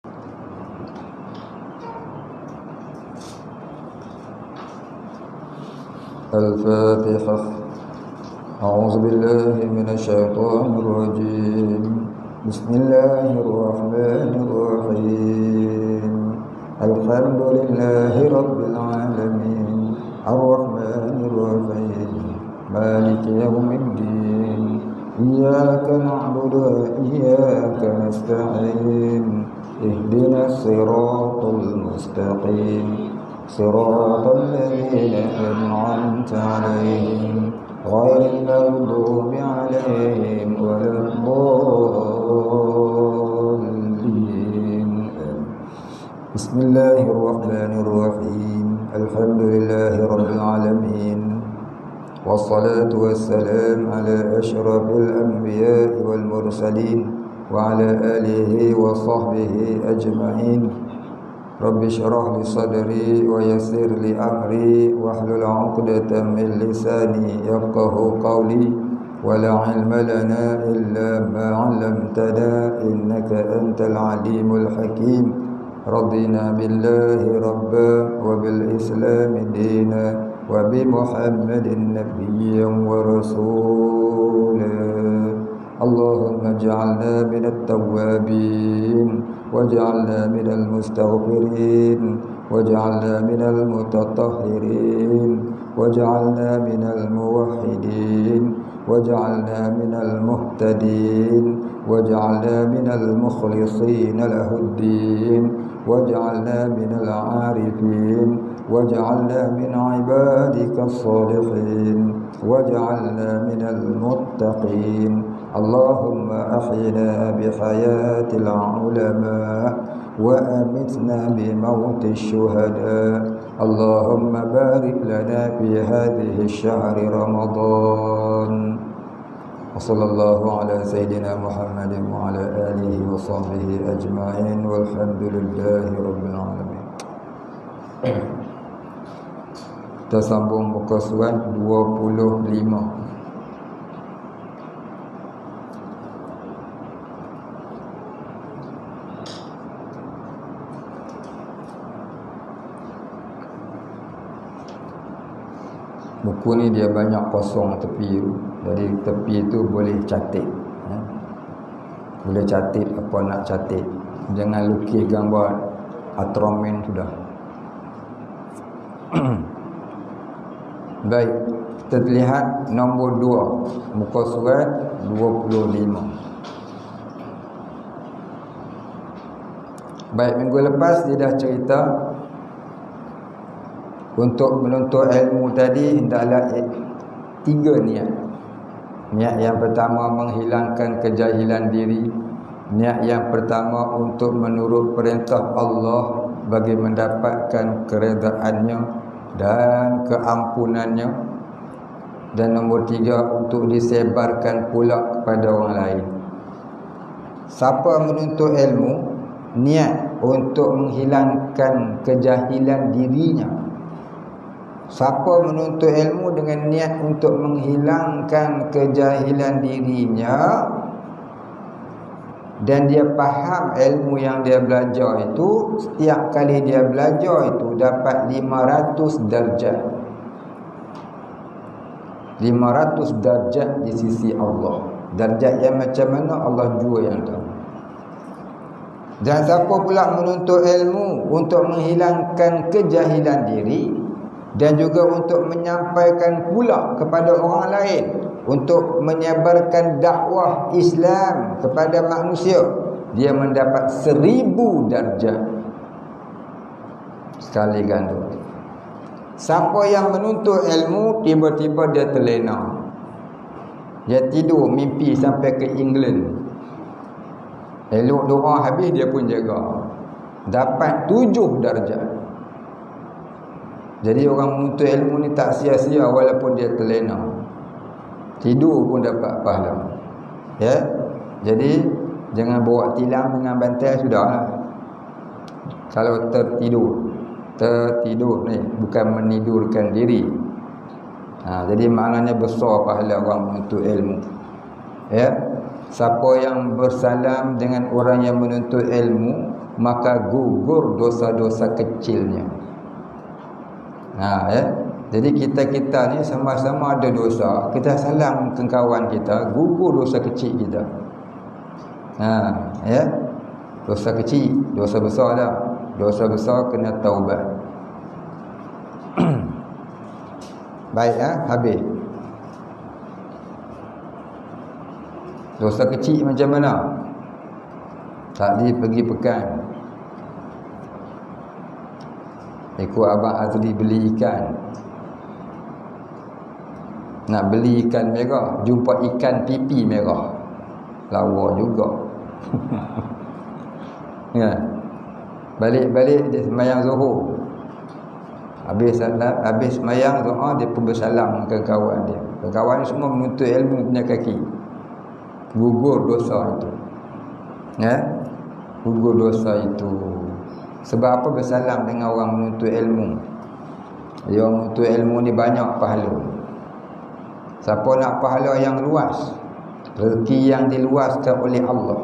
الفاتحة. أعوذ بالله من الشيطان الرجيم. بسم الله الرحمن الرحيم. الحمد لله رب العالمين الرحمن الرحيم مالك يوم الدين إياك نعبد وإياك نستعين اهدنا الصراط المستقيم صراط الذين أنعمت عليهم غير المغضوب عليهم ولا الضالين. بسم الله الرحمن الرحيم. الحمد لله رب العالمين والصلاة والسلام على أشرف الأنبياء والمرسلين وعلى آله وصحبه أجمعين. رب اشرح لي صدري ويسر لي أمري واحلل عقدة من لساني يفقه قولي ولا علم لنا إلا ما علمتنا إنك أنت العليم الحكيم. رضينا بالله ربا وبالإسلام دينا وبمحمد نبيا ورسولا. اللهم اجعلنا من التوابين واجعلنا من المستغفرين واجعلنا من المتطهرين واجعلنا من الموحدين واجعلنا من المهتدين واجعلنا من المخلصين له الدين واجعلنا من العارفين واجعلنا من عبادك الصالحين واجعلنا من المتقين. اللهم أحينا بحياة العلماء وأمتنا بموت الشهداء. اللهم بارك لنا في هذه الشهر رمضان. وصلى الله على سيدنا محمد وعلى آله وصحبه أجمعين والحمد لله رب العالمين. Kita sambung muka surat 25. Buku ni dia banyak kosong tepi tu. Jadi tepi tu boleh catat, boleh catat apa nak catat. Jangan lukis gambar Atromin sudah. Baik, kita lihat nombor 2 muka surat 25. Baik, minggu lepas dia dah cerita untuk menuntut ilmu tadi hendaklah 3 niat. Niat yang pertama menghilangkan kejahilan diri. Niat yang pertama untuk menurut perintah Allah bagi mendapatkan keredaannya dan keampunannya. Dan nombor 3 untuk disebarkan pula kepada orang lain. Siapa menuntut ilmu niat untuk menghilangkan kejahilan dirinya. Siapa menuntut ilmu dengan niat untuk menghilangkan kejahilan dirinya dan dia faham ilmu yang dia belajar itu, setiap kali dia belajar itu dapat 500 darjat. 500 darjat di sisi Allah. Darjat yang macam mana Allah jua yang tahu. Dan siapa pula menuntut ilmu untuk menghilangkan kejahilan diri dan juga untuk menyampaikan pula kepada orang lain, untuk menyebarkan dakwah Islam kepada manusia, dia mendapat 1000 darjat sekali ganda. Siapa yang menuntut ilmu tiba-tiba dia terlena, dia tidur mimpi sampai ke England, elok doa habis dia pun jaga, dapat 7 darjat. Jadi orang menuntut ilmu ni tak sia-sia walaupun dia terlena. Tidur pun dapat pahala. Ya. Jadi jangan bawa tilam dengan bantal sudahlah. Kalau tertidur ni bukan menidurkan diri. Jadi maknanya besar pahala orang menuntut ilmu. Ya. Siapa yang bersalam dengan orang yang menuntut ilmu maka gugur dosa-dosa kecilnya. Jadi kita ni sama-sama ada dosa, kita salam ke kawan kita, gugur dosa kecil kita. Dosa kecil, dosa besar dah. Dosa besar kena taubat. Baik, habis. Dosa kecil macam mana? Tadi pergi pekan, ikut Abang Azli beli ikan. Nak beli ikan merah, jumpa ikan pipi merah, lawa juga. Balik-balik dia sembahyang Zuhur. Habis sembahyang Zuhur, dia pun bersalam ke kawan dia. Kawan ni semua menuntut ilmu punya kaki. Gugur dosa itu. Gugur dosa itu. Sebab apa? Bersalam dengan orang menuntut ilmu. Dia menuntut ilmu ni banyak pahala. Siapa nak pahala yang luas, rezeki yang diluaskan oleh Allah,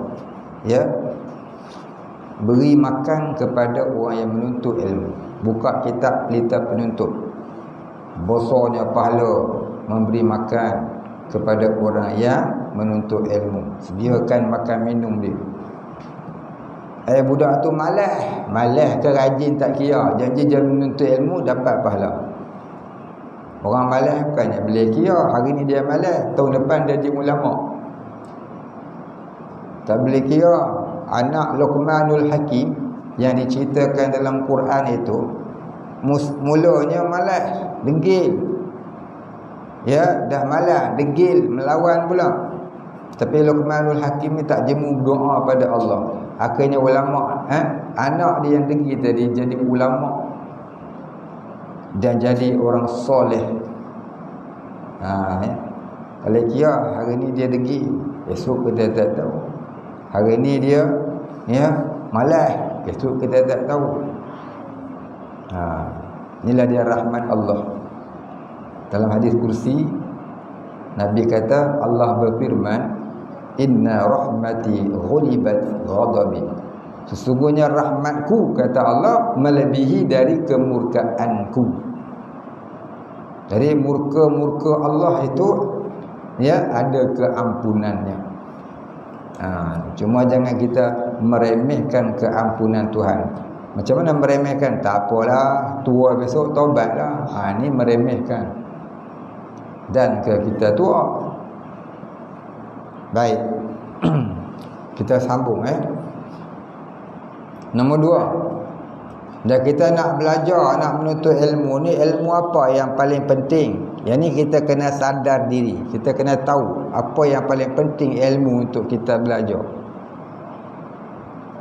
beri makan kepada orang yang menuntut ilmu. Buka kitab pelita penuntut, besarnya pahala memberi makan kepada orang yang menuntut ilmu. Sediakan makan minum dia. Budak tu malas ke rajin tak kira, janji dia menuntut ilmu dapat pahala. Orang malas bukannya boleh kira, hari ni dia malas, tahun depan dia jadi ulama. Tak boleh kira. Anak Luqmanul Hakim yang diceritakan dalam Quran itu, mulanya malas, degil. Dah malas, degil, melawan pula. Tapi Luqmanul Hakim ni tak jemu doa pada Allah. Akhirnya ulama, anak dia yang degil tadi jadi ulama dan jadi orang soleh. Kalau kira hari ni dia degil, esok kita tak tahu. Hari ni dia malas, esok kita tak tahu. Inilah dia rahmat Allah. Dalam hadis kursi Nabi kata, Allah berfirman, inna rahmati ghulibat ghadabi. Sesungguhnya rahmatku, kata Allah, melebihi dari kemurkaanku. Jadi murka-murka Allah itu ada keampunannya. Cuma jangan kita meremehkan keampunan Tuhan. Macam mana meremehkan? Tak apalah, tua besok taubatlah. Ini meremehkan. Dan kita tua. Baik. Kita sambung Nombor 2. Dan kita nak belajar, nak menuntut ilmu ni, ilmu apa yang paling penting? Yang ni kita kena sadar diri. Kita kena tahu apa yang paling penting ilmu untuk kita belajar.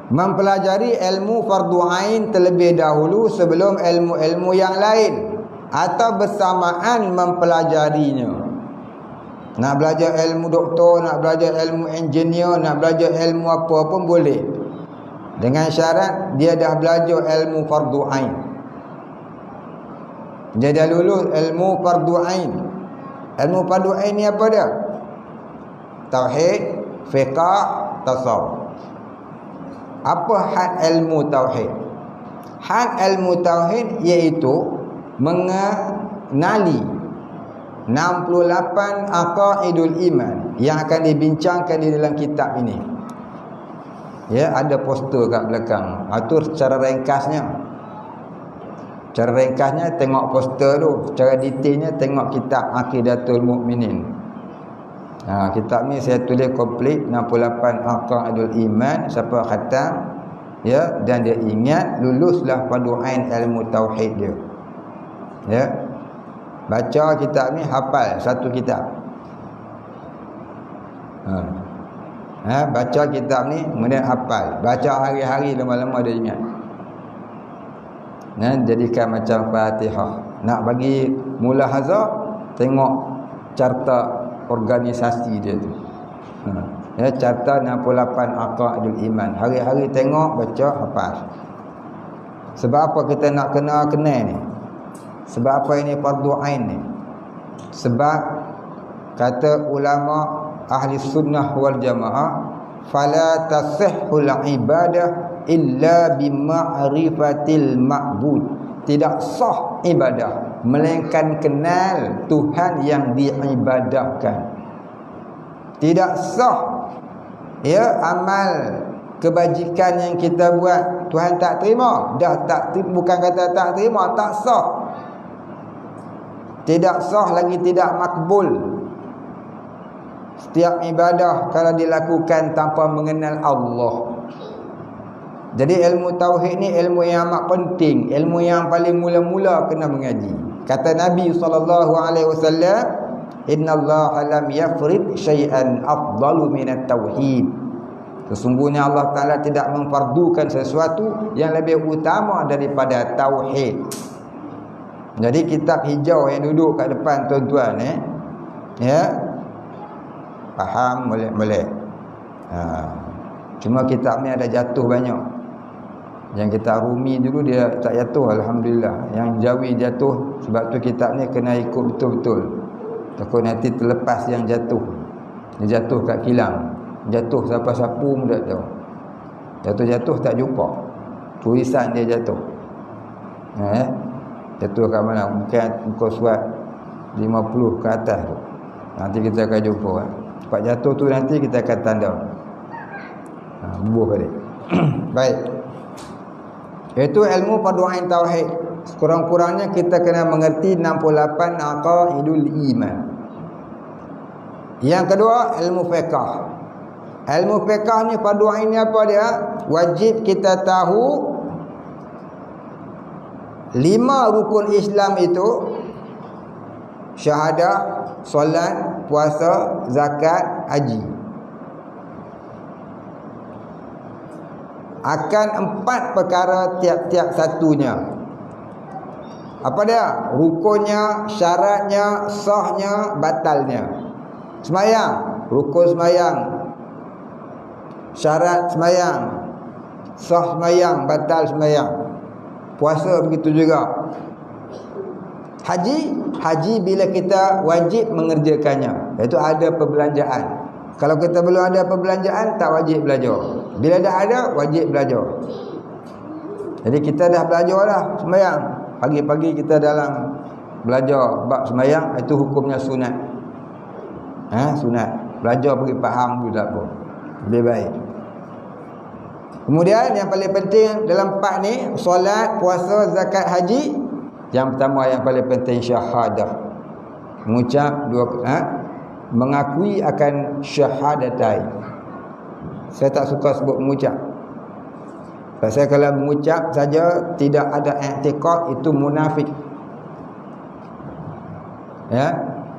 Mempelajari ilmu fardu ain terlebih dahulu sebelum ilmu-ilmu yang lain, atau bersamaan mempelajarinya. Nak belajar ilmu doktor, nak belajar ilmu engineer, nak belajar ilmu apa pun boleh, dengan syarat dia dah belajar ilmu fardu ain. Dia dah lulus ilmu fardu ain. Ilmu fardu ain ni apa dia? Tauhid, fiqh, tasawuf. Apa had ilmu tauhid? Had ilmu tauhid iaitu mengenali 68 aqaidul iman yang akan dibincangkan di dalam kitab ini. Ada poster kat belakang. Itu secara ringkasnya. Cara ringkasnya tengok poster tu. Secara detailnya tengok kitab Aqidatul Mukminin. Kitab ni saya tulis komplit 68 aqaidul iman. Siapa khatam dan dia ingat, luluslah fardu ain ilmu tauhid dia. Baca kitab ni, hafal satu kitab. Baca kitab ni, kemudian hafal. Baca hari-hari, lama-lama dia ingat. Jadikan macam Fatihah. Nak bagi mulahazah, tengok carta organisasi dia tu. Carta 68 aqaidul iman. Hari-hari tengok, baca, hafal. Sebab apa kita nak kenal ni? Sebab apa ini fardu ain ni? Sebab kata ulama ahli sunnah wal jamaah, fala tasihhul ibadah illa bima'rifatil ma'bud. Tidak sah ibadah melainkan kenal Tuhan yang diibadahkan. Tidak sah amal kebajikan yang kita buat Tuhan tak terima. Bukan kata tak terima, tak sah. Tidak sah lagi tidak makbul. Setiap ibadah kalau dilakukan tanpa mengenal Allah. Jadi ilmu tauhid ni ilmu yang amat penting, ilmu yang paling mula-mula kena mengaji. Kata Nabi SAW, innallaha lam yafrid syai'an afdalu minat tauhid. Sesungguhnya Allah Ta'ala tidak memfardukan sesuatu yang lebih utama daripada tauhid. Jadi kitab hijau yang duduk kat depan tuan-tuan faham boleh. Cuma kitab ni ada jatuh banyak. Yang kita rumi dulu dia tak jatuh, alhamdulillah. Yang jawi jatuh, sebab tu kitab ni kena ikut betul-betul. Takut nanti terlepas yang jatuh. Dia jatuh kat kilang. Jatuh siapa-siapa pun tak tahu. Jatuh-jatuh tak jumpa. Tulisan dia jatuh. Jatuh kat mana? Mungkin muka surat 50 ke atas tu. Nanti kita akan jumpa. Cepat jatuh tu nanti kita akan tanda. Bubuh balik. Baik. Itu ilmu fardu-ain tauhid. Sekurang-kurangnya kita kena mengerti 68 aqaidul iman. Yang kedua, ilmu fiqh. Ilmu fiqh ni fardu-ain ni apa dia? Wajib kita tahu 5 rukun Islam itu: syahadah, solat, puasa, zakat, haji. Akan 4 perkara tiap-tiap satunya. Apa dia? Rukunnya, syaratnya, sahnya, batalnya. Semayang, rukun semayang, syarat semayang, sah semayang, batal semayang. Puasa begitu juga. Haji bila kita wajib mengerjakannya, iaitu ada perbelanjaan. Kalau kita belum ada perbelanjaan, tak wajib belajar. Bila dah ada, wajib belajar. Jadi kita dah belajar dah sembahyang. Pagi-pagi kita dalam belajar bab sembahyang, itu hukumnya sunat. Sunat. Belajar bagi faham dulu tak apa. Lebih baik. Kemudian yang paling penting dalam 4 ni, solat, puasa, zakat, haji. Yang pertama yang paling penting syahadah. Mengucap mengakui akan syahadatain. Saya tak suka sebut mengucap. Pasal kalau mengucap saja tidak ada i'tiqad, itu munafik.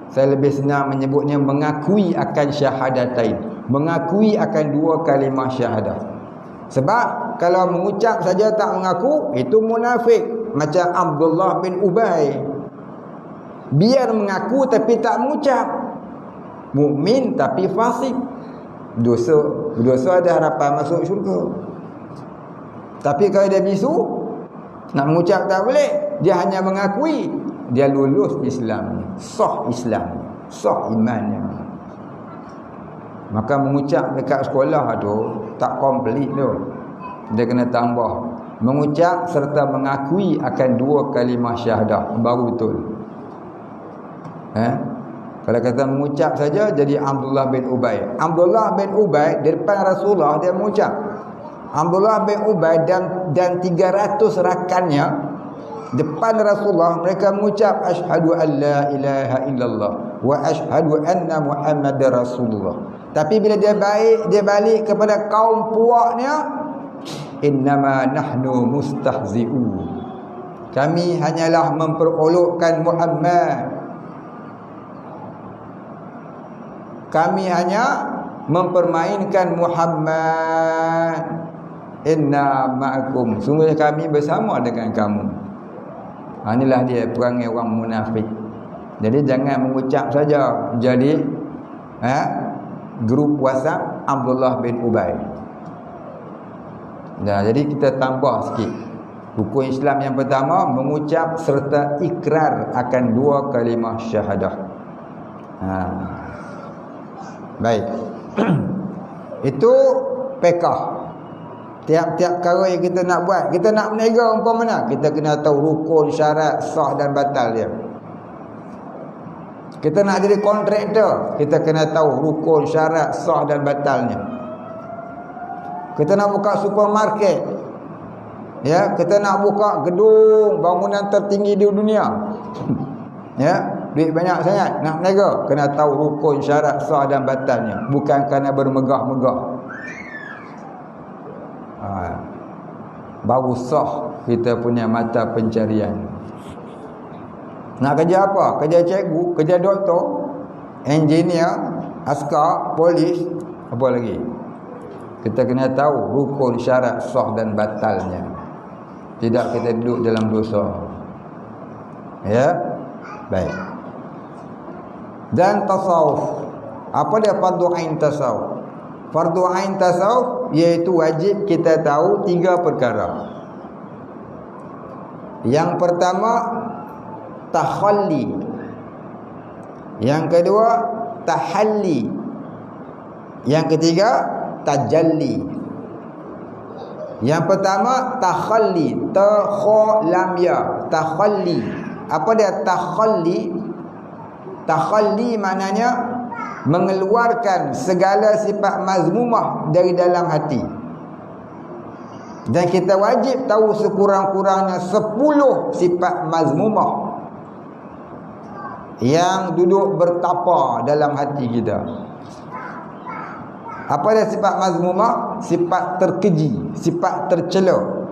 Saya lebih senang menyebutnya mengakui akan syahadatain. Mengakui akan 2 kalimah syahadah. Sebab kalau mengucap saja tak mengaku, itu munafik. Macam Abdullah bin Ubay. Biar mengaku tapi tak mengucap. Mukmin tapi fasik. Dosa ada harapan masuk syurga. Tapi kalau dia bisu, nak mengucap tak boleh. Dia hanya mengakui, dia lulus Islam, sah Islam, sah imannya. Maka mengucap dekat sekolah tu tak komplit tu. Dia kena tambah mengucap serta mengakui akan 2 kalimah syahadah, baru betul. Kalau kata mengucap saja, jadi Abdullah bin Ubay. Abdullah bin Ubay di depan Rasulullah dia mengucap. Abdullah bin Ubay dan 300 rakannya depan Rasulullah, mereka mengucap asyhadu an la ilaha illallah wa asyhadu anna Muhammadar Rasulullah. Tapi bila dia balik kepada kaum puaknya, innama nahnu mustahzi'un. Kami hanyalah memperolokkan Muhammad. Kami hanya mempermainkan Muhammad. Inna ma'akum. Sungguhnya kami bersama dengan kamu. Inilah dia perangai orang munafik. Jadi jangan mengucap saja jadi grup WhatsApp Abdullah bin Ubay. Jadi kita tambah sikit. Rukun Islam yang pertama, mengucap serta ikrar akan 2 kalimah syahadah. Baik. Itu fiqh. Tiap-tiap perkara yang kita nak buat, kita nak berniaga umpamanya, kita kena tahu rukun, syarat, sah dan batal dia. Kita nak jadi kontraktor, kita kena tahu rukun, syarat, sah dan batalnya. Kita nak buka supermarket, ya, kita nak buka gedung bangunan tertinggi di dunia. Ya, duit banyak sangat, nak berniaga, kena tahu rukun, syarat, sah dan batalnya, bukan kerana bermegah-megah. Baru sah kita punya mata pencarian. Nak kerja apa? Kerja cikgu, kerja doktor, engineer, askar, polis, apa lagi? Kita kena tahu rukun, syarat, sah dan batalnya. Tidak kita duduk dalam dosa. Ya? Baik. Dan tasawuf. Apa dia fardu ain tasawuf? Fardu ain tasawuf iaitu wajib kita tahu 3 perkara. Yang pertama, takhalli. Yang kedua, tahalli. Yang ketiga, tajalli. Yang pertama, takhalli. Lam ya, takhalli. Apa dia takhalli? Takhalli maknanya mengeluarkan segala sifat mazmumah dari dalam hati. Dan kita wajib tahu sekurang-kurangnya 10 sifat mazmumah yang duduk bertapa dalam hati kita. Apa dia sifat mazmumah? Sifat terkeji, sifat tercela.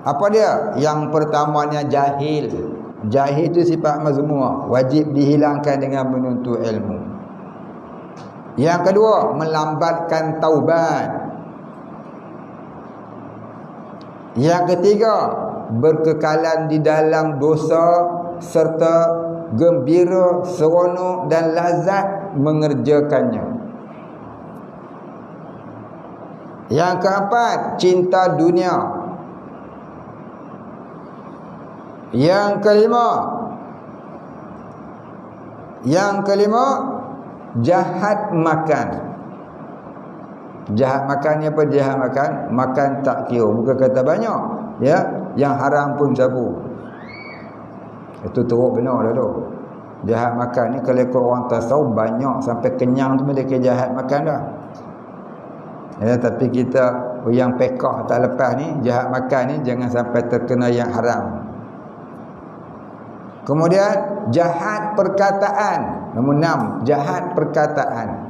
Apa dia? Yang pertamanya jahil. Jahil itu sifat mazmumah, wajib dihilangkan dengan menuntut ilmu. Yang kedua, melambatkan taubat. Yang ketiga, berkekalan di dalam dosa serta gembira, seronok dan lazat mengerjakannya. Yang keempat, cinta dunia. Yang kelima, jahat makan. Jahat makan ni apa? Jahat makan, makan tak kira, bukan kata banyak, ya, yang haram pun sabu. Itu teruk benar dah tu. Jahat makan ni kalau ikut orang tasawuf banyak sampai kenyang tu mereka jahat makan dah. Ya, tapi kita yang pekah tak lepas ni, jahat makan ni jangan sampai terkena yang haram. Kemudian jahat perkataan. Nombor 6, jahat perkataan.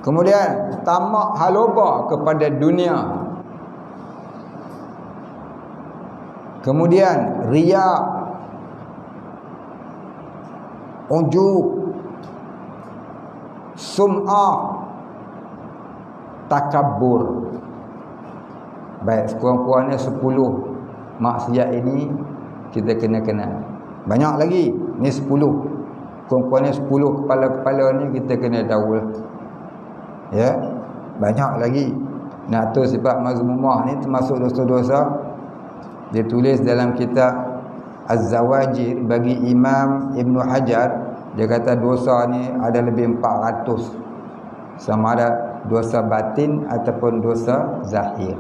Kemudian tamak haloba kepada dunia. Kemudian riya, ujub, sum'ah, takabbur. Baik, sekurang-kurangnya 10 maksiat ini kita kena kenal. Banyak lagi, ni 10. Kurang-kurangnya 10 kepala-kepala ni kita kena tahu lah. Ya, banyak lagi. Nak tahu sifat mazmumah ni termasuk dosa-dosa. Dia tulis dalam kitab Az-Zawajir bagi Imam Ibn Hajar. Dia kata dosa ni ada lebih 400. Sama ada dosa batin ataupun dosa zahir.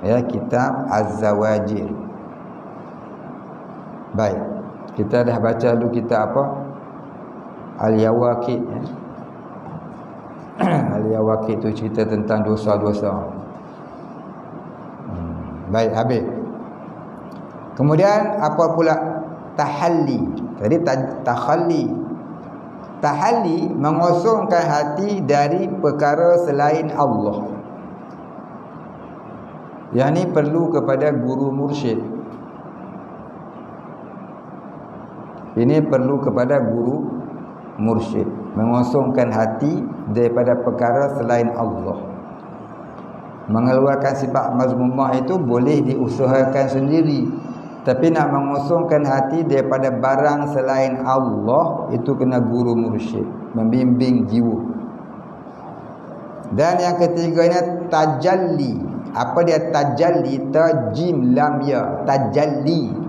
Ya, kitab Az-Zawajir. Baik, kita dah baca dulu kitab apa? Al-Yawaqid, ya. Al-Yawaqid itu cerita tentang dosa-dosa. Baik, habis. Kemudian apa pula tahalli? Tadi takhalli. Tahalli mengosongkan hati dari perkara selain Allah. Yang ni perlu kepada guru mursyid. Ini perlu kepada guru mursyid, mengosongkan hati daripada perkara selain Allah. Mengeluarkan sifat mazmumah itu boleh diusahakan sendiri, tapi nak mengosongkan hati daripada barang selain Allah itu kena guru mursyid, membimbing jiwa. Dan yang ketiganya tajalli. Apa dia tajalli? Tajim lam ya, tajalli.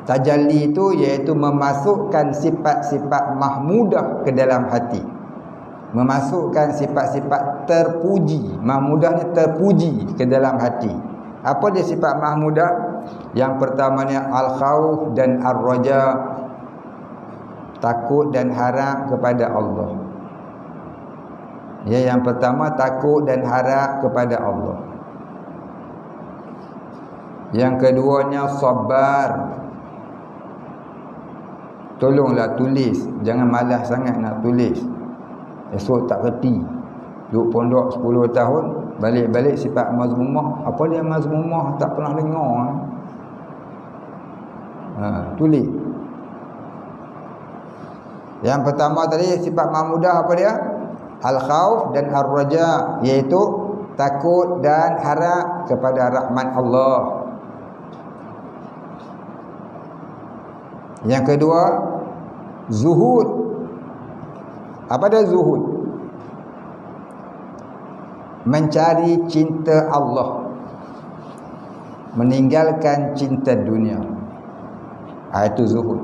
Tajalli itu iaitu memasukkan sifat-sifat mahmudah ke dalam hati. memasukkan sifat-sifat terpuji. Mahmudah ni terpuji ke dalam hati. Apa dia sifat mahmudah? Yang pertamanya al-khauf dan ar-raja, takut dan harap kepada Allah. Ya, yang pertama takut dan harap kepada Allah. Yang keduanya sabar. Tolonglah tulis, jangan malas sangat nak tulis. Esok tak reti. Duduk pondok 10 tahun, balik-balik sifat mazmumah. Apa dia mazmumah? Tak pernah dengar. Tulis. Yang pertama tadi sifat mahmudah apa dia? Al-khauf dan ar-raja, iaitu takut dan harap kepada rahmat Allah. Yang kedua, zuhud. Apa dia zuhud? Mencari cinta Allah, meninggalkan cinta dunia. Itu zuhud.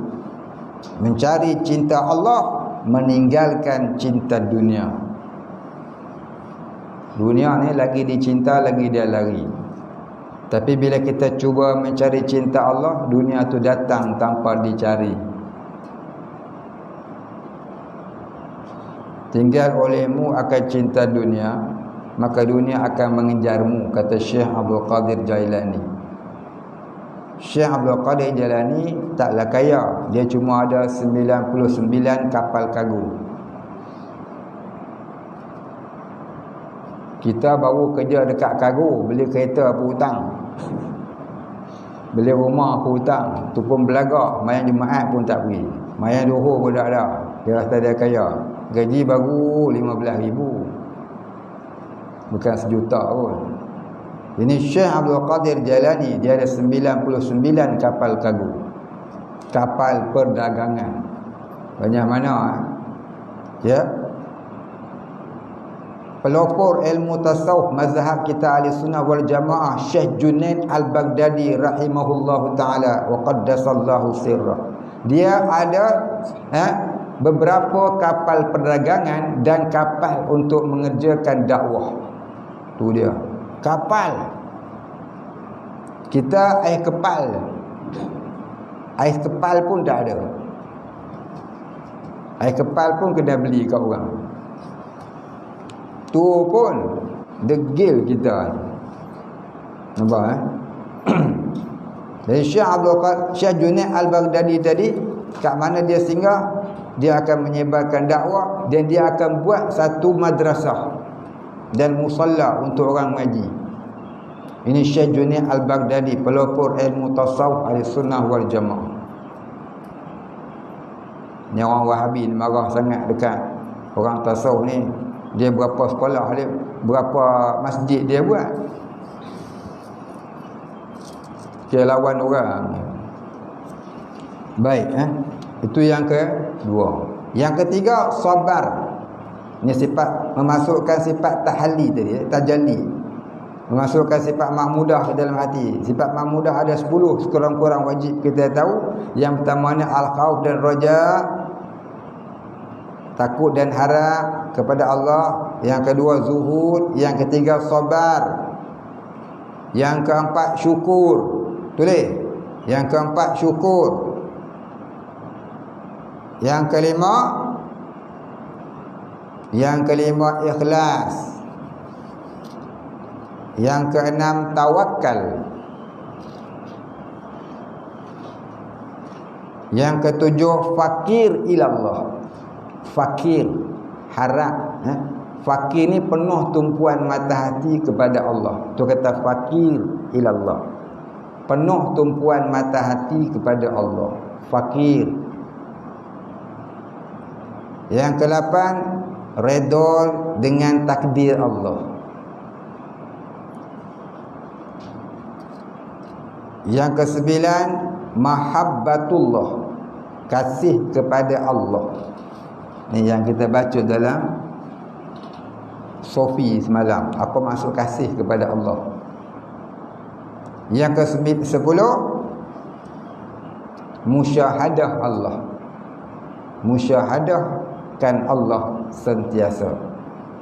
Mencari cinta Allah, meninggalkan cinta dunia. Dunia ni lagi dicinta, lagi dia lari. Tapi bila kita cuba mencari cinta Allah, dunia tu datang tanpa dicari. Tinggal olehmu akan cinta dunia, maka dunia akan mengejarmu, kata Syekh Abdul Qadir Jailani. Syekh Abdul Qadir Jailani taklah kaya, dia cuma ada 99 kapal kargo. Kita baru kerja dekat kargo, beli kereta apa hutang, beli rumah apa hutang, tu pun belagak, mayang Jumaat pun tak pergi, mayang Zuhur pun tak ada. Dia rasa dia kaya. Gaji baru 15,000, bukan sejuta pun. Ini Syekh Abdul Qadir Jailani, dia ada 99 kapal kargo, kapal perdagangan. Banyak mana ya. Pelopor ilmu tasawuf mazhab kita Ahlussunnah wal Jamaah, Syekh Junaid Al-Baghdadi rahimahullahu taala wa qaddasallahu sirrah. Dia ada beberapa kapal perdagangan dan kapal untuk mengerjakan dakwah. Tu dia. Kapal. Kita air kepal. Air kepal pun tak ada. Air kepal pun kena beli kat orang. Tu pun degil kita. Nampak Jadi Syekh Junaid Al-Baghdadi tadi, kat mana dia singgah, dia akan menyebarkan dakwah dan dia akan buat satu madrasah dan musalla untuk orang mengaji. Ini Syekh Junaid Al-Baghdadi, pelopor ilmu tasawuf Ahlussunnah wal Jamaah. Ni orang Wahabi marah sangat dekat orang tasawuf ni. Dia berapa sekolah dia, berapa masjid dia buat, dia lawan orang. Baik, itu yang kedua. Yang ketiga, sabar. Ini sifat, memasukkan sifat tahalli tadi, tajalli. Memasukkan sifat mahmudah ke dalam hati. Sifat mahmudah ada 10 sekurang-kurang wajib kita tahu. Yang pertamanya al-khauf dan raja, takut dan harap kepada Allah. Yang kedua zuhud. Yang ketiga sabar. Yang keempat syukur. Tulis. Yang keempat syukur. Yang kelima ikhlas. Yang keenam tawakal. Yang ketujuh fakir ilallah. Fakir, harap. Fakir ni penuh tumpuan mata hati kepada Allah. Tu kata fakir ilallah. Penuh tumpuan mata hati kepada Allah. Fakir. Yang ke-8, redha dengan takdir Allah. Yang ke-9, mahabbatullah, kasih kepada Allah. Ni yang kita baca dalam Sofi semalam. Apa maksud kasih kepada Allah? Yang ke-10, musyahadah Allah. Musyahadahkan Allah sentiasa.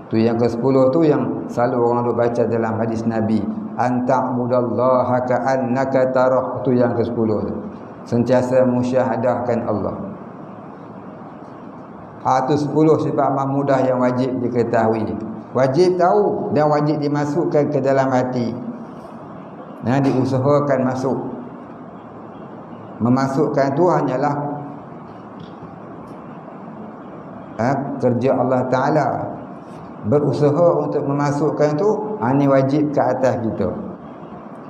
Tu yang ke-10 tu yang selalu orang duk baca dalam hadis Nabi, anta'budallaha ka'annaka tarah. Tu yang ke-10 tu. Sentiasa musyahadahkan Allah. Itu 10 sifat mahmudah yang wajib diketahui. Wajib tahu dan wajib dimasukkan ke dalam hati. Diusahakan masuk. Memasukkan tu hanyalah kerja Allah Ta'ala. Berusaha untuk memasukkan tu, ini wajib ke atas kita.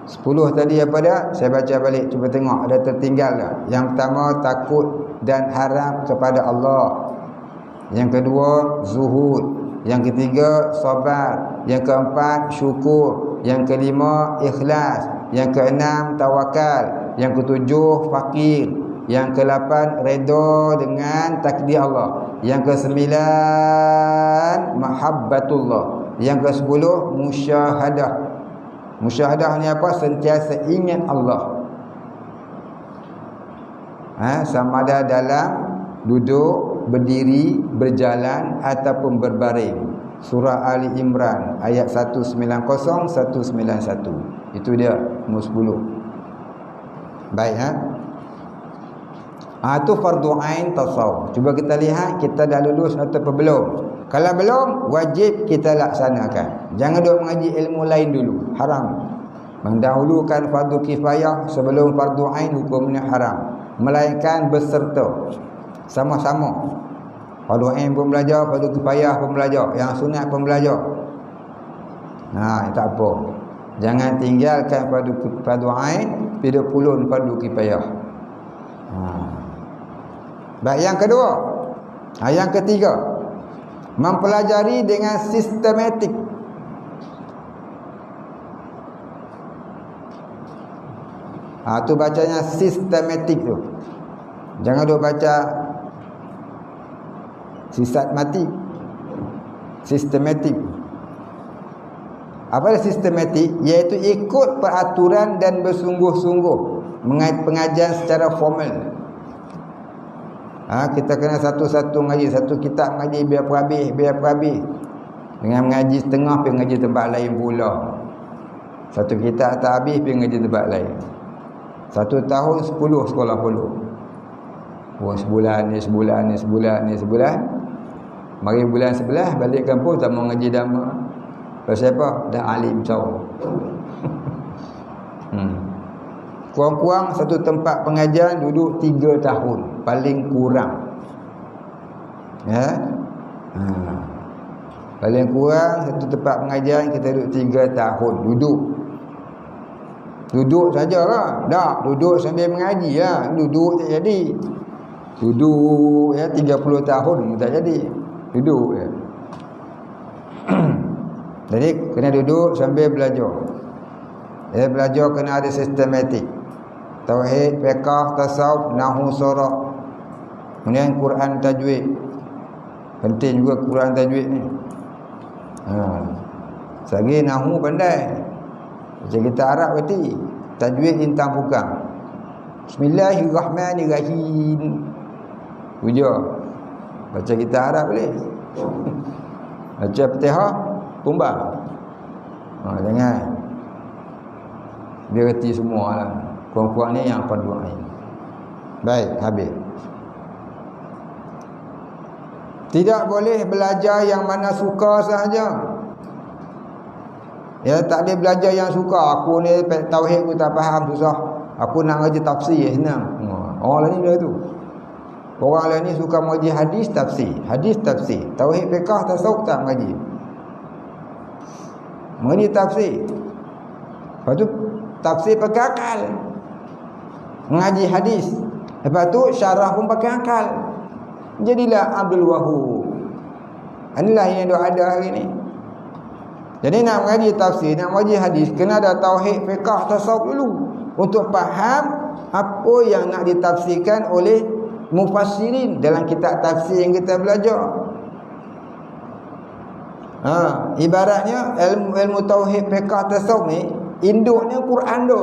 10 tadi apa dia? Saya baca balik, cuba tengok ada tertinggal tak? Yang pertama, takut dan harap kepada Allah. Yang kedua, zuhud. Yang ketiga, sabar. Yang keempat, syukur. Yang kelima, ikhlas. Yang keenam, tawakal. Yang ketujuh, fakir. Yang ke-8 redha dengan takdir Allah. Yang ke-9 mahabbatullah. Yang ke-10 musyahadah. Musyahadah ni apa? Sentiasa ingat Allah. Sama ada dalam duduk, berdiri, berjalan ataupun berbaring. Surah Ali Imran ayat 190 191. Itu dia nombor 10. Baik, itu fardu ain tasawuf. Cuba kita lihat kita dah lulus atau belum. Kalau belum, wajib kita laksanakan. Jangan duk mengaji ilmu lain dulu, haram. Mendahulukan fardu kifayah sebelum fardu ain hukumnya haram. Melainkan berserta, sama-sama. Fardu ain pun belajar, fardu kifayah pun belajar, yang sunat pun belajar. Tak apa. Jangan tinggalkan fardu ain, tidak pulun fardu kifayah. Baik, yang kedua. Yang ketiga, mempelajari dengan sistematik. Tu bacanya sistematik tu. Jangan duk baca sisat mati. Sistematik. Apa sistematik? Iaitu ikut peraturan dan bersungguh-sungguh pengajian secara formal. Kita kena satu-satu ngaji, satu kitab ngaji biar habis. Dengan mengaji setengah pergi ngaji tempat lain pula. Satu kitab tak habis pergi ngaji tempat lain. 1 tahun 10 sekolah pula. Sebulan ni. Mari bulan 11 balik kampung tak mau ngaji dhamma. Pasal apa? Dah alim jauh. Kurang-kurang satu tempat pengajian duduk 3 tahun paling kurang. Paling kurang satu tempat pengajian kita duduk 3 tahun duduk saja lah. Tak duduk sambil mengaji lah. Duduk tak jadi. Duduk 30 tahun tak jadi. Duduk Jadi kena duduk sambil belajar. Belajar kena ada sistematik. Tauhid, fiqh, tasawuf, nahwu, saraf. Kemudian Quran tajwid. Penting juga Quran tajwid ni. Sagi nahwu pandai. Macam kita Arab berarti tajwid intang bukan. Bismillahirrahmanirrahim. Puja. Baca kita Arab boleh. Baca Fatihah tumbang. Jangan. Dia reti semualah. Kurang-kurang ni yang fardu ain. Baik, habis. Tidak boleh belajar yang mana suka sahaja. Tak boleh belajar yang suka. Aku ni tauhid aku tak faham, susah. Aku nak ngaji tafsir senang. Orang lain dia tu. Orang lain ni suka mengaji hadis tafsir. Tauhid fiqh tasawuf tak mengaji. Mengaji tafsir. Lepas tu tafsir pakai akal. Mengaji hadis. Lepas tu syarah pun pakai akal. Jadilah Abdul Wahhab. Inilah yang ada hari ni. Jadi nak mengaji tafsir, nak mengaji hadis, kena ada tauhid, fiqh, tasawuf dulu. Untuk faham apa yang nak ditafsirkan oleh mufassirin dalam kitab tafsir yang kita belajar. Ibaratnya ilmu tauhid, fiqh, tasawuf ni induknya Quran tu.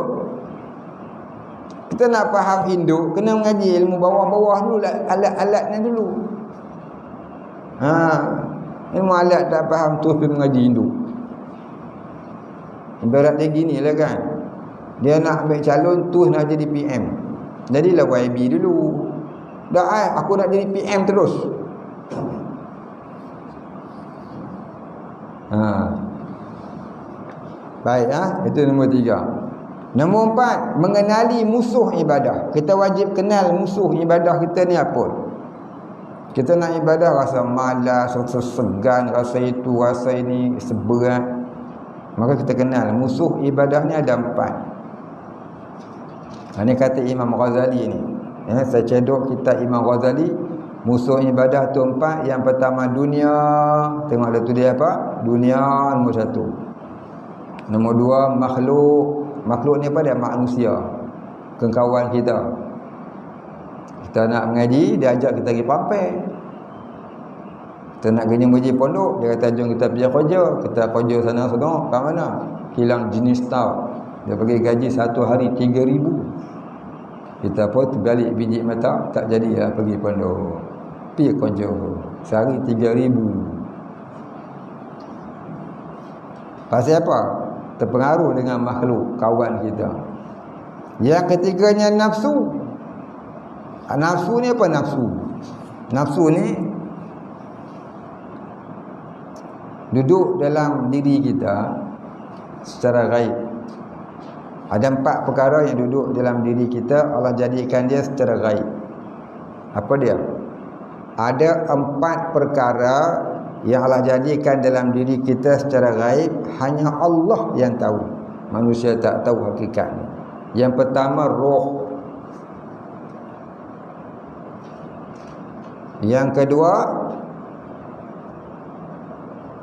Kita nak faham induk, kena mengaji ilmu bawah-bawah dulu, alat-alatnya dulu. Ini mualaf tak faham tu pergi mengaji Hindu. Ibarat dia gini lah kan. Dia nak ambil calon tu nak jadi PM. Jadilah YB dulu. Dah aku nak jadi PM terus. Baik, itu nombor 3. Nombor 4, mengenali musuh ibadah. Kita wajib kenal musuh ibadah kita ni apa. Kita nak ibadah rasa malas, rasa segan, rasa itu, rasa ini, seberat. Maka kita kenal musuh ibadah ni ada 4. Ini kata Imam Ghazali ni. Saya cedok kitab Imam Ghazali. Musuh ibadah tu 4. Yang pertama dunia. Tengok ada tu dia apa? Dunia nombor 1. Nombor 2 makhluk. Makhluk ni apa dia? Manusia. Kawan kita. Kita nak mengaji, dia ajak kita pergi pampel. Kita nak kerja pondok, dia kata jom kita pergi kerja. Kita kerja sana kat mana? Hilang jenis tau. Dia pergi gaji 1 hari 3,000. Kita pun terbalik biji mata, tak jadilah pergi pondok. Pergi kerja. Sehari 3,000. Pasal apa? Terpengaruh dengan makhluk kawan kita. Yang ketiganya nafsu. Nafsu ni apa nafsu? Nafsu ni duduk dalam diri kita secara gaib. Ada 4 perkara yang duduk dalam diri kita, Allah jadikan dia secara gaib. Apa dia? Ada 4 perkara yang Allah jadikan dalam diri kita secara gaib, hanya Allah yang tahu. Manusia tak tahu hakikatnya. Yang pertama roh. Yang kedua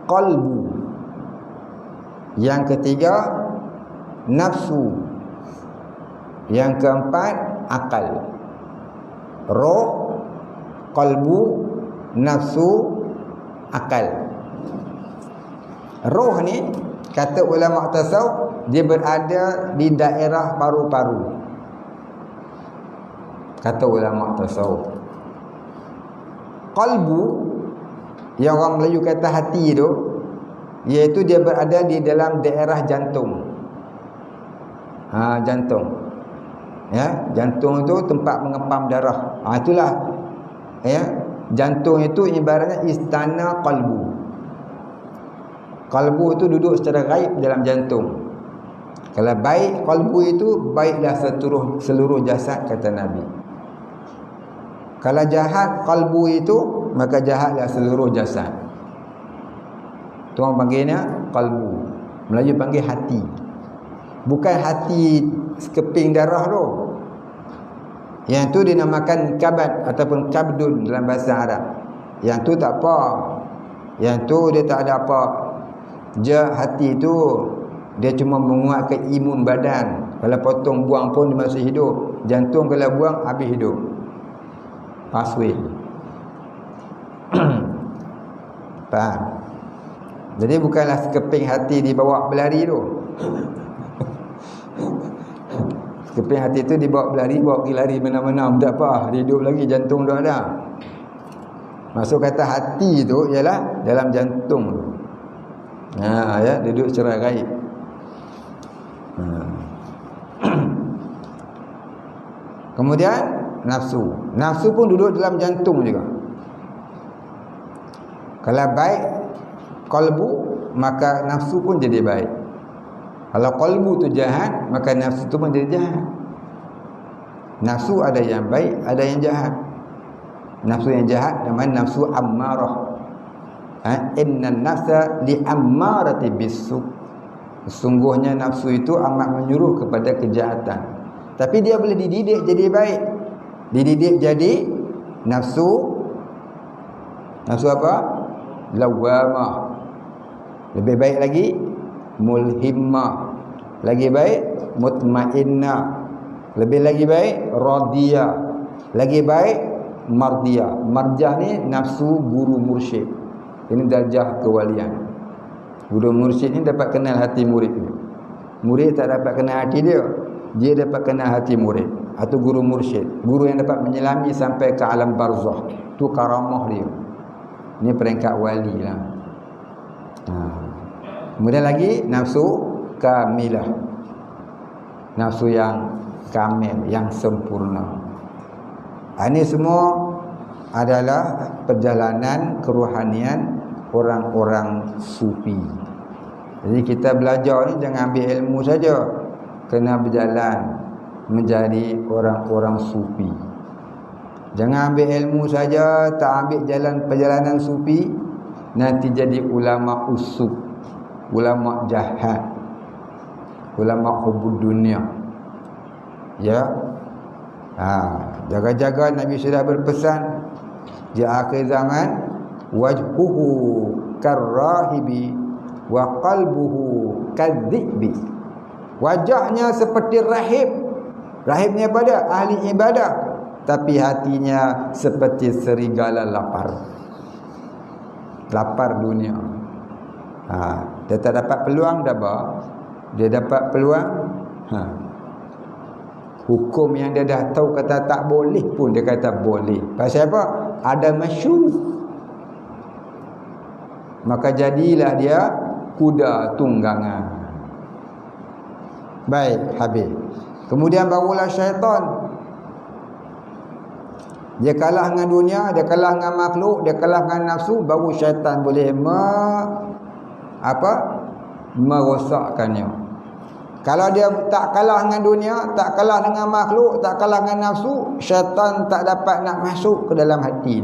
qalbu. Yang ketiga nafsu. Yang keempat akal. Roh, qalbu, nafsu, akal. Roh ni kata ulama tasawuf dia berada di daerah paru-paru. Kata ulama tasawuf. Qalbu yang orang Melayu kata hati tu, iaitu dia berada di dalam daerah jantung. Jantung. Ya, jantung itu tempat mengepam darah. Itulah. Ya, jantung itu ibaratnya istana qalbu. Qalbu itu duduk secara gaib dalam jantung. Kalau baik qalbu itu, baiklah seluruh jasad kata Nabi. Kalau jahat qalbu itu, maka jahatlah seluruh jasad. Tu orang panggilnya qalbu. Melayu panggil hati. Bukan hati sekeping darah tu. Yang tu dinamakan kabad ataupun kabdun dalam bahasa Arab. Yang tu tak apa. Yang tu dia tak ada apa. Hati tu dia cuma menguatkan imun badan. Kalau potong buang pun dia masih hidup. Jantung kalau buang habis hidup. Passway. Faham? Jadi bukanlah sekeping hati dibawa berlari tu. Sekeping hati tu dibawa berlari, bawa pergi lari mana-mana, tak apa, hidup lagi, jantung dah ada. Maksud kata hati tu ialah dalam jantung. Ya, duduk secara gaib. Kemudian nafsu. Nafsu pun duduk dalam jantung juga. Kalau baik qalbu, maka nafsu pun jadi baik. Kalau qalbu tu jahat, maka nafsu tu pun jadi jahat. Nafsu ada yang baik, ada yang jahat. Nafsu yang jahat namanya nafsu ammarah. Innan nafsa li'ammarati bisu. Sesungguhnya nafsu itu amat menyuruh kepada kejahatan. Tapi dia boleh dididik jadi baik. Dididik jadi nafsu apa? Lawamah. Lebih baik lagi mulhimmah. Lagi baik mutmainnah. Lebih lagi baik radiyah. Lagi baik mardiyah. Marjah ni nafsu guru mursyid. Ini darjah kewalian. Guru mursyid ni dapat kenal hati murid ni. Murid tak dapat kenal hati dia. Dia dapat kenal hati murid. Atau guru mursyid. Guru yang dapat menyelami sampai ke alam barzakh. Tu karamah dia. Ini peringkat wali lah. Kemudian lagi nafsu kamilah. Nafsu yang kamil, yang sempurna. Ini semua adalah perjalanan kerohanian orang-orang sufi. Jadi kita belajar ni jangan ambil ilmu saja, kena berjalan menjadi orang-orang sufi. Jangan ambil ilmu saja, tak ambil jalan perjalanan sufi, nanti jadi ulama usuk, ulama jahat, ulama hubud dunia. Ya. Jaga-jaga. Nabi sudah berpesan di akhir zaman, wajhuhu karrahibi wa qalbuhu kadhibi. Wajahnya seperti rahib. Rahibnya pada ahli ibadah, tapi hatinya seperti serigala lapar. Lapar dunia. Dia tak dapat peluang dah bah. Dia dapat peluang. Hukum yang dia dah tahu kata tak boleh pun dia kata boleh. Pasal apa? Ada masyhur. Maka jadilah dia kuda tunggangan. Baik, habis. Kemudian barulah syaitan. Dia kalah dengan dunia, dia kalah dengan makhluk, dia kalah dengan nafsu, baru syaitan boleh merosakkannya. Kalau dia tak kalah dengan dunia, tak kalah dengan makhluk, tak kalah dengan nafsu, syaitan tak dapat nak masuk ke dalam hati.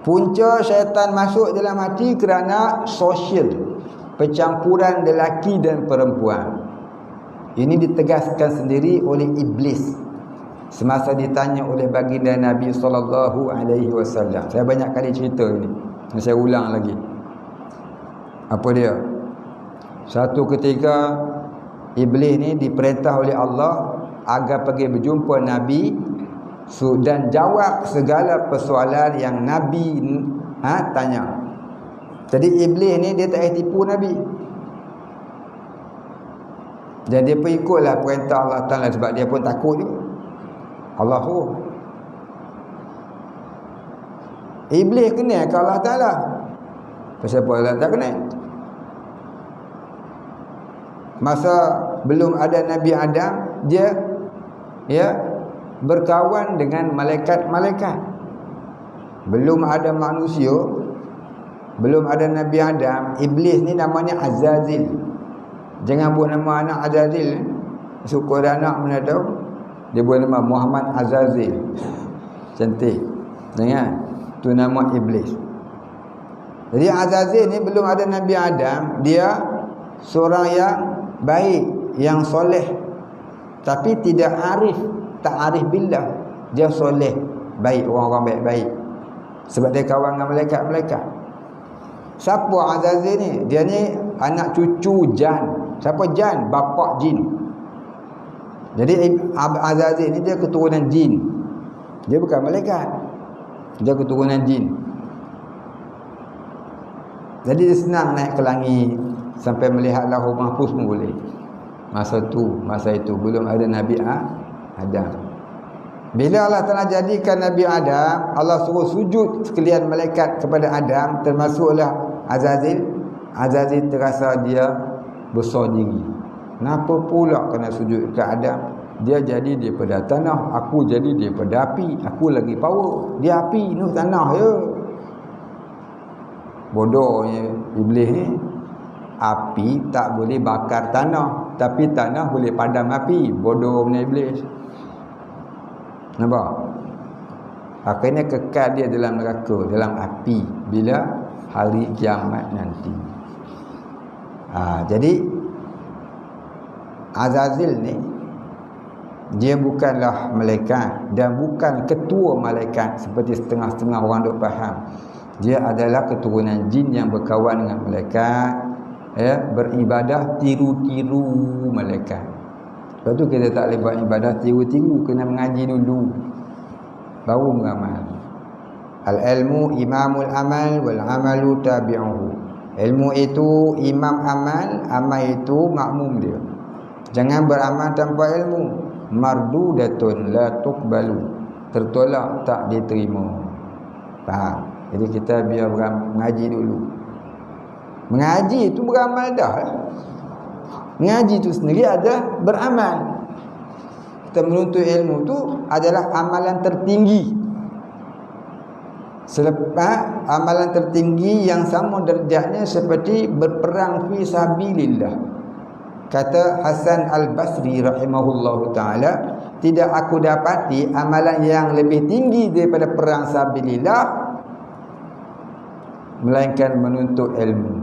Punca syaitan masuk dalam hati kerana sosial, percampuran lelaki dan perempuan. Ini ditegaskan sendiri oleh iblis semasa ditanya oleh baginda Nabi SAW. Saya banyak kali cerita ini, saya ulang lagi. Apa dia? Satu ketika iblis ni diperintah oleh Allah agar pergi berjumpa Nabi dan jawab segala persoalan yang Nabi tanya. Jadi iblis ni dia tak tipu Nabi. Dan dia pun ikutlah perintah Allah Ta'ala sebab dia pun takut juga. Allahu. Iblis kenal ke Allah Ta'ala. Pasal apa Allah tak kenal? Masa belum ada Nabi Adam, dia berkawan dengan malaikat-malaikat. Belum ada manusia, belum ada Nabi Adam, iblis ni namanya Azazil. Jangan buat nama anak Azazil. Suka ada anak mana tahu, dia buat nama Muhammad Azazil. Cantik. Jangan. Tu nama iblis. Jadi Azazil ni belum ada Nabi Adam, dia seorang yang baik, yang soleh, tapi tidak arif, tak arif billah. Dia soleh, baik, orang-orang baik-baik, sebab dia kawan dengan malaikat-malaikat. Siapa Azazil ni? Dia ni anak cucu Jan. Siapa Jan? Bapa jin. Jadi Azazil ni dia keturunan jin. Dia bukan malaikat, dia keturunan jin. Jadi dia senang naik ke langit sampai melihat Lauh Mahfuz pun boleh. Masa itu belum ada Nabi Adam. Bila Allah Ta'ala jadikan Nabi Adam, Allah suruh sujud sekalian malaikat kepada Adam, termasuklah Azazil. Azazil terasa dia besar diri. Kenapa pula kena sujud ke Adam? Dia jadi daripada tanah, aku jadi daripada api. Aku lagi power, dia api, ni tanah je. Bodohnya iblis ni. Api tak boleh bakar tanah, tapi tanah boleh padam api. Bodohnya iblis. Nampak? Akhirnya kekal dia dalam neraka, dalam api bila hari kiamat nanti. Jadi Azazil ni dia bukanlah malaikat dan bukan ketua malaikat seperti setengah-setengah orang duk faham. Dia adalah keturunan jin yang berkawan dengan malaikat, beribadah tiru-tiru malaikat. Sebab tu kita tak boleh buat ibadah tiru-tiru, kena mengaji dulu baru beramal. Al-ilmu imamul amal wal amalu tabi'uhu. Ilmu itu imam amal, amal itu makmum dia. Jangan beramal tanpa ilmu. Mardudatun la tuqbalu. Tertolak, tak diterima. Faham? Jadi kita biar mengaji dulu. Mengaji itu beramal dah lah. Mengaji itu sendiri ada beramal. Kita menuntut ilmu itu adalah amalan tertinggi. Selepas amalan tertinggi yang sama derajatnya seperti berperang fi sabilillah. Kata Hasan Al-Basri rahimahullahu ta'ala, tidak aku dapati amalan yang lebih tinggi daripada perang sabilillah melainkan menuntut ilmu.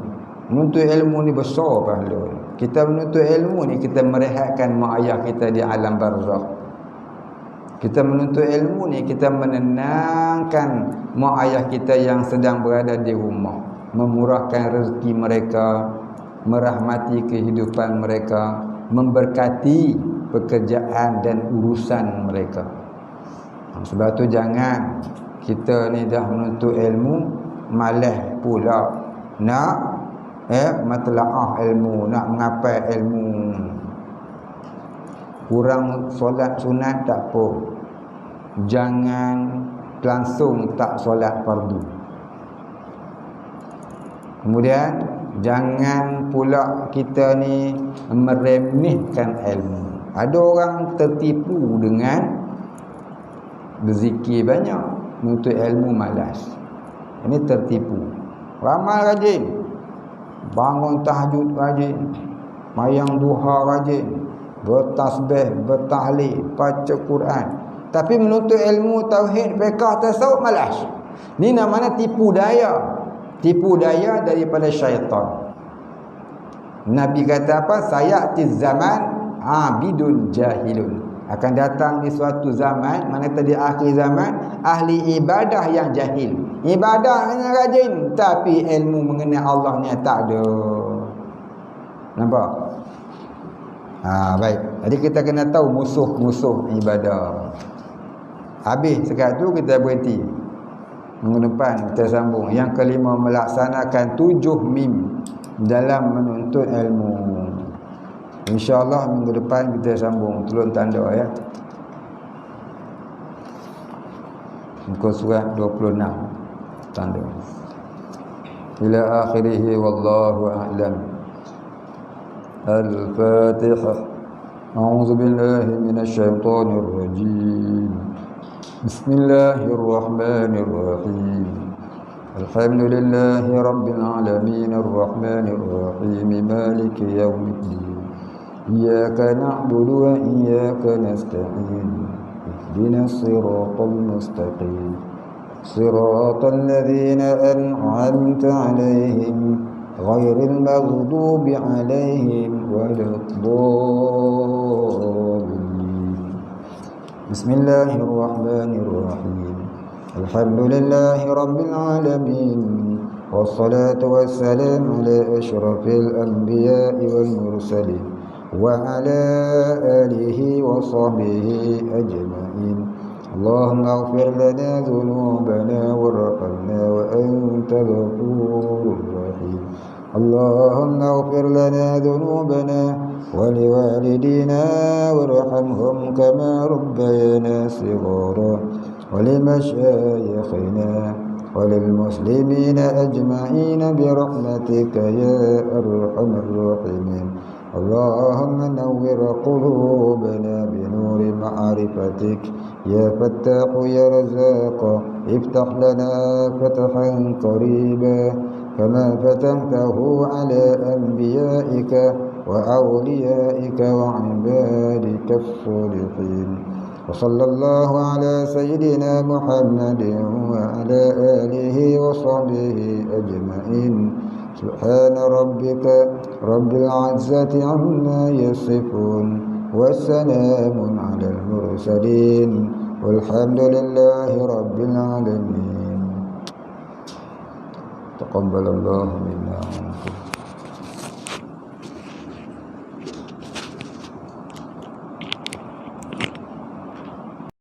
Menuntut ilmu ni besar pahala. Kita menuntut ilmu ni kita merehatkan mak ayah kita di alam barzakh. Kita menuntut ilmu ni kita menenangkan mak ayah kita yang sedang berada di rumah, memurahkan rezeki mereka, merahmati kehidupan mereka, memberkati pekerjaan dan urusan mereka. Sebab tu jangan kita ni dah menuntut ilmu malas pula nak matlaah ilmu, nak mengapai ilmu. Kurang solat sunat tak apa, jangan langsung tak solat fardu. Kemudian jangan pula kita ni meremehkan ilmu. Ada orang tertipu dengan berzikir banyak, menuntut ilmu malas. Ini tertipu. Ramal rajin, bangun tahajud rajin, mayang duha rajin, bertasbih, bertahlil, baca Quran, tapi menuntut ilmu tauhid, fiqh, tasawuf malas. Ni namanya tipu daya. Tipu daya daripada syaitan. Nabi kata apa? Sayati zaman abidun jahilun. Akan datang di suatu zaman, mana tadi akhir zaman, ahli ibadah yang jahil. Ibadahnya rajin, tapi ilmu mengenai Allah ni tak ada. Nampak? Baik. Jadi kita kena tahu musuh-musuh ibadah. Habis sekat tu kita berhenti. Minggu depan kita sambung. Yang kelima, melaksanakan 7 mim dalam menuntut ilmu. InsyaAllah minggu depan kita sambung. Tolong tanda ya. Muka surat 26. Tanda. Ila akhirih wallahu a'lam. Al-Fatihah. A'udzu billahi minasy syaithanir rajim. Bismillahirrahmanirrahim. Alhamdulillahi rabbil alamin arrahmanir rahim maliki yaumiddin. Iyyaka na'budu wa iyyaka nasta'in. Ihdinas siratal mustaqim. Siratal ladzina an'amta 'alaihim ghairil maghdubi 'alaihim waladdallin. Bismillahirrahmanirrahim. Alhamdulillahi rabbil alamin. Wassalatu wassalamu ala asyrafil anbiya'i wal mursalin wa ala alihi wa sahbihi ajma'in. Allahumma ighfir lana dhunubana warhamna wa anta ghafurur rahim. Allahumma ighfir lana dhunubana wa liwalidina warhamhum kama rabbayana shighara wa limashayikhina wa lilmuslimina ajma'ina birahmatika ya arhamar rahimin. Allahumma nawwir qulubana binuri ma'rifatik ya fattahu ya razzaq. Iftah lana fathan qariba kama fatahtahu ala anbiya'ika wa awliya'ika wa ibadika as-salihin. Wa sallallahu ala sayyidina Muhammadin wa ala alihi wa sahbihi ajma'in. Subhana rabbika rabbil izzati amma yasifun wa salamun alal mursalin walhamdulillahi rabbil alamin. Taqabbalallahu minna wa minkum.